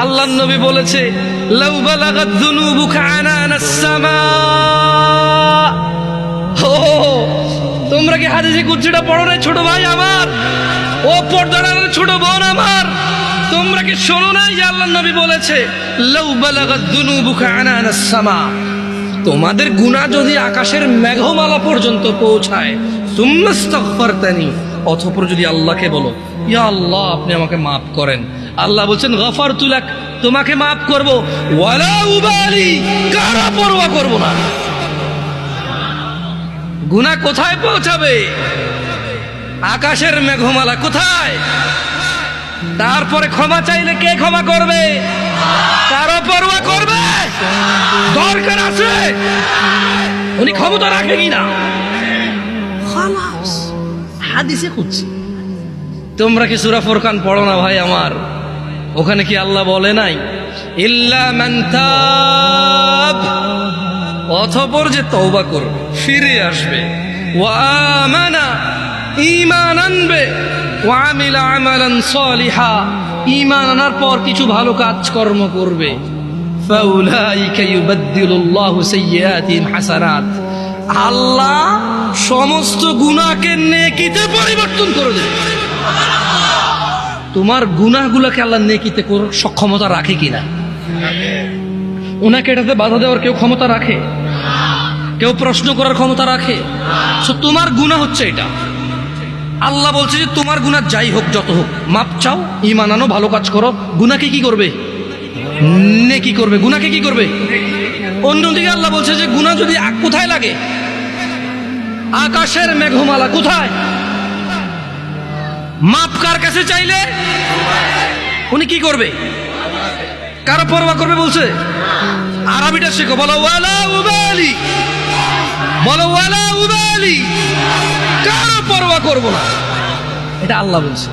আল্লাহর নবী বলেছে লাউ বালাগাত যুনুবুকা আনানাস সামা। তোমরা কি হাদিসে কুদসিটা পড়ো না ছোট ভাই আমার, ও পর্দার ছোট বোন আমার, তোমরা কি শোনো না যে আল্লাহর নবী বলেছে লাউ বালাগাত যুনুবুকা আনানাস সামা, তোমাদের গুনাহ যদি আকাশের মেঘমালা পর্যন্ত পৌঁছায়, সুম্মাস্তাগফারতানি, অতঃপর যদি আল্লাহকে বলো ইয়া আল্লাহ আপনি আমাকে মাফ করেন, আল্লাহ বলছেন গফারতু লাক, তোমাকে মাফ করব, ওয়ালা উবালি, কারা পরোয়া করব না। গুনাহ কোথায় পৌঁছাবে? আকাশের মেঘমালা কোথায়? তারপরে ক্ষমা চাইলে কে ক্ষমা করবে? কারো পরোয়া করবে? দরকার আছে উনি ক্ষমতা রাখে কিনা, খালাস হাদিসে কুদসি। তোমরা কি সূরা ফুরকান পড়ো না ভাই আমার? ওখানে কি আল্লাহ বলে নাই ইল্লা মান তাব, অতঃপর যে তওবা করবে, ফিরে আসবে, ওয়া আমানা, ঈমান আনবে, ওয়া আমিলা আমালান সালিহা, ঈমান আনার পর কিছু ভালো কাজকর্ম করবে, ফাউলাইকা ইউবাদদিলুল্লাহু সাইয়্যাতিহিম হাসানাত, আল্লাহ সমস্ত গুনাহকে নেকিতে পরিবর্তন করে দেবে। তোমার গুনাহগুলোকে আল্লাহ নেকিতে করার সক্ষমতা রাখে কিনা? ওনাকে এটাতে বাধা দেওয়ার কেউ ক্ষমতা রাখে? কেউ প্রশ্ন করার ক্ষমতা রাখে? তোমার গুনাহ হচ্ছে এটা, আল্লাহ বলছে যে তোমার গুনাহ যাই হোক যত হোক, মাপ চাও, ঈমান আনো, ভালো কাজ করো, গুনাহকে কি করবে? নেকি করবে। গুনাহকে কি করবে? অন্যদিকে আল্লাহ বলছে যে গুনাহ যদি কোথায় লাগে? আকাশের মেঘমালা কোথায়? মাপ কার কাছে চাইলে উনি কি করবে? কারো পরোয়া করবে বলছে? আরবিটা শেখো, বলো ওয়ালা উবালি, বলো ওয়ালা উবালি, কারো পরোয়া করবো না, এটা আল্লাহ বলছে।